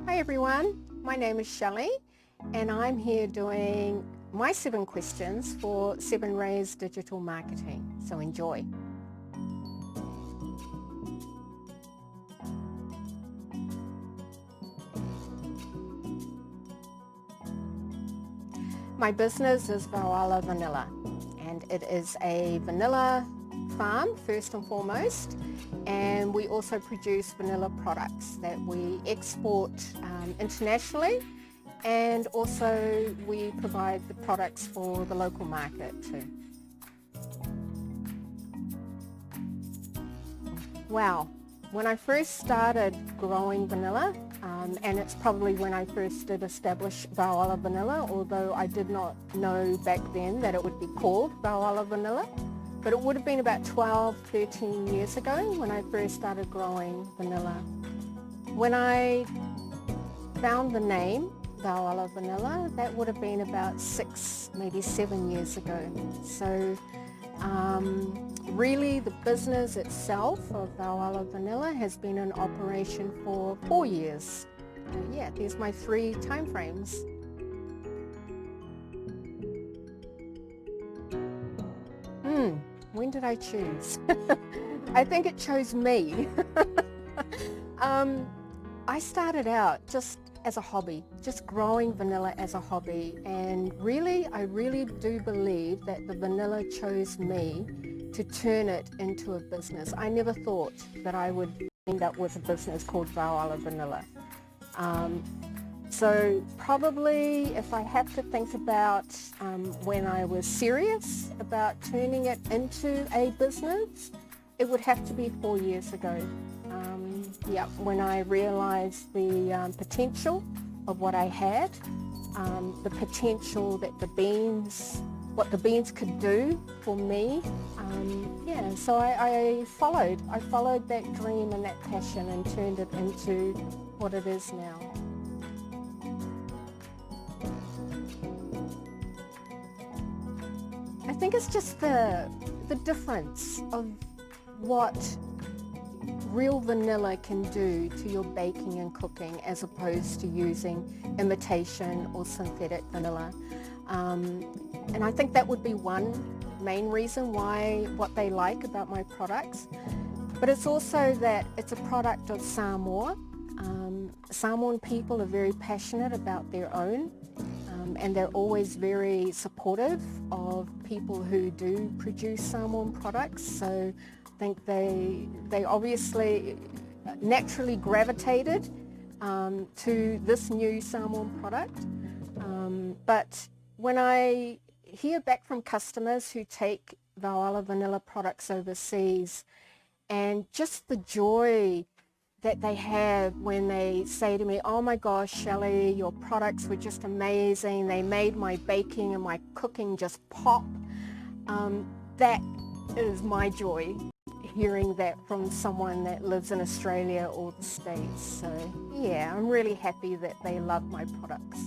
Hi everyone, my name is Shelley and I'm here doing my 7 questions for 7Raes Digital Marketing, so enjoy. My business is Vaoala Vanilla and it is a vanilla farm first and foremost, and we also produce vanilla products that we export internationally, and also we provide the products for the local market too. Wow, when I first started growing vanilla, and it's probably when I first did establish Vaoala Vanilla, although I did not know back then that it would be called Vaoala Vanilla. But it would have been about 12, 13 years ago when I first started growing vanilla. When I found the name Vaoala Vanilla, that would have been about 6, maybe 7 years ago. So really the business itself of Vaoala Vanilla has been in operation for 4 years. Yeah, there's my 3 time frames. When did I choose? I think it chose me. I started out just as a hobby, just growing vanilla as a hobby, and I really do believe that the vanilla chose me to turn it into a business. I never thought that I would end up with a business called Vaoala Vanilla. So probably if I have to think about when I was serious about turning it into a business, it would have to be 4 years ago. When I realized the potential of what I had, the potential that what the beans could do for me. So I followed that dream and that passion and turned it into what it is now. I think it's just the difference of what real vanilla can do to your baking and cooking as opposed to using imitation or synthetic vanilla. And I think that would be one main reason what they like about my products. But it's also that it's a product of Samoa. Samoan people are very passionate about their own, and they're always very supportive of people who do produce Samoan products. So I think they obviously naturally gravitated to this new Samoan product. But when I hear back from customers who take Vaoala Vanilla products overseas, and just the joy that they have when they say to me, "Oh my gosh, Shelley, your products were just amazing. They made my baking and my cooking just pop." That is my joy, hearing that from someone that lives in Australia or the States. So yeah, I'm really happy that they love my products.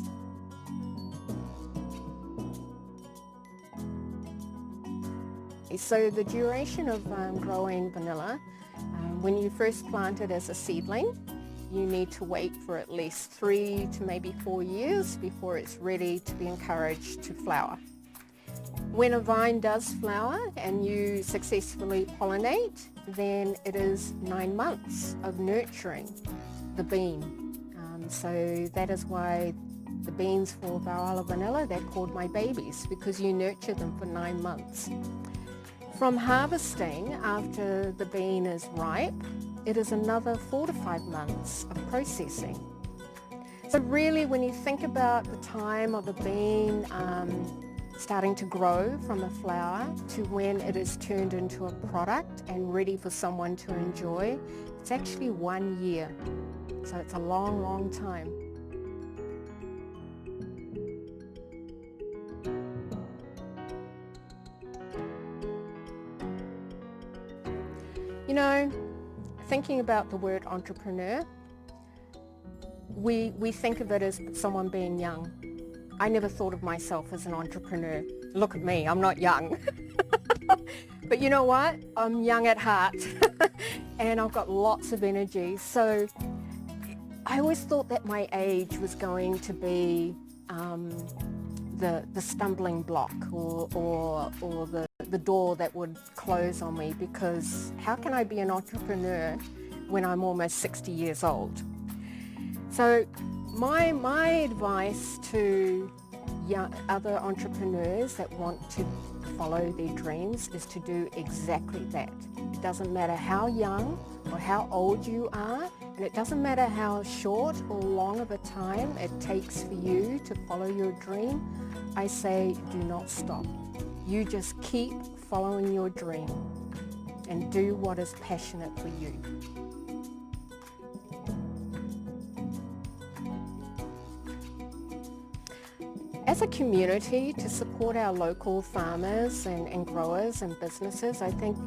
So the duration of growing vanilla, when you first plant it as a seedling, you need to wait for at least 3 to maybe 4 years before it's ready to be encouraged to flower. When a vine does flower and you successfully pollinate, then it is 9 months of nurturing the bean. So that is why the beans for Vaoala Vanilla, they're called my babies, because you nurture them for 9 months. From harvesting, after the bean is ripe, it is another 4 to 5 months of processing. So really, when you think about the time of the bean starting to grow from a flower to when it is turned into a product and ready for someone to enjoy, it's actually 1 year. So it's a long, long time. You know, thinking about the word entrepreneur, we think of it as someone being young. I never thought of myself as an entrepreneur. Look at me, I'm not young. But you know what? I'm young at heart and I've got lots of energy. So I always thought that my age was going to be the stumbling block or the door that would close on me, because how can I be an entrepreneur when I'm almost 60 years old? So my advice to other entrepreneurs that want to follow their dreams is to do exactly that. It doesn't matter how young or how old you are, and it doesn't matter how short or long of a time it takes for you to follow your dream. I say do not stop. You just keep following your dream and do what is passionate for you. As a community, to support our local farmers and growers and businesses, I think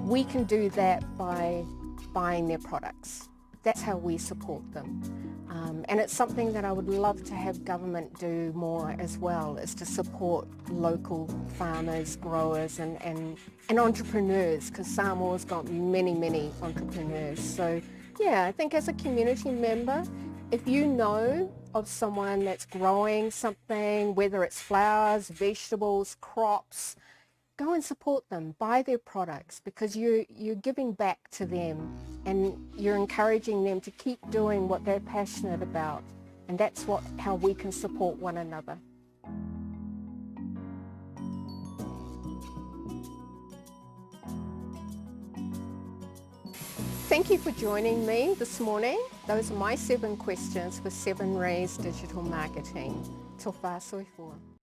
we can do that by buying their products. That's how we support them. And it's something that I would love to have government do more as well, is to support local farmers, growers and entrepreneurs, because Samoa's got many entrepreneurs. So yeah, I think as a community member, if you know of someone that's growing something, whether it's flowers, vegetables, crops, go and support them, buy their products, because you're giving back to them and you're encouraging them to keep doing what they're passionate about. And that's how we can support one another. Thank you for joining me this morning. Those are my 7 questions for 7 Raes Digital Marketing. Tō whāsoi fua.